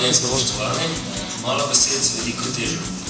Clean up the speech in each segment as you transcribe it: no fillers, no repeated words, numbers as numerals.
Spoštovane in spoštovani, malo besed z veliko težo.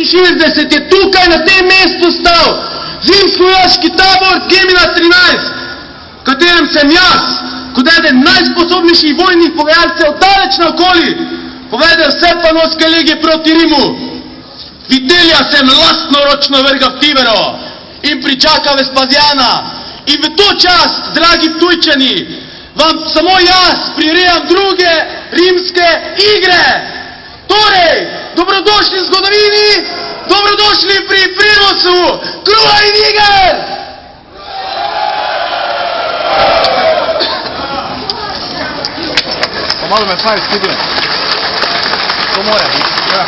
'60 je tukaj na tem mestu stal zimsko-vojaški tabor Gemina 13, v katerem sem jaz, kot eden najsposobnejših vojnih pogajalcev daleč naokoli, povedal vse panonske legije proti Rimu. Vitelija sem lastnoročno vrgal v Tiberovo in pričakal Vespasiana. In v to čast, dragi Ptujčani, vam samo jaz prirejam druge rimske igre. Torej, dobrodošli v zgodovini, dobrodošli pri prenosu kruha in iger! Malo me fajn skibne. To moja. Ja.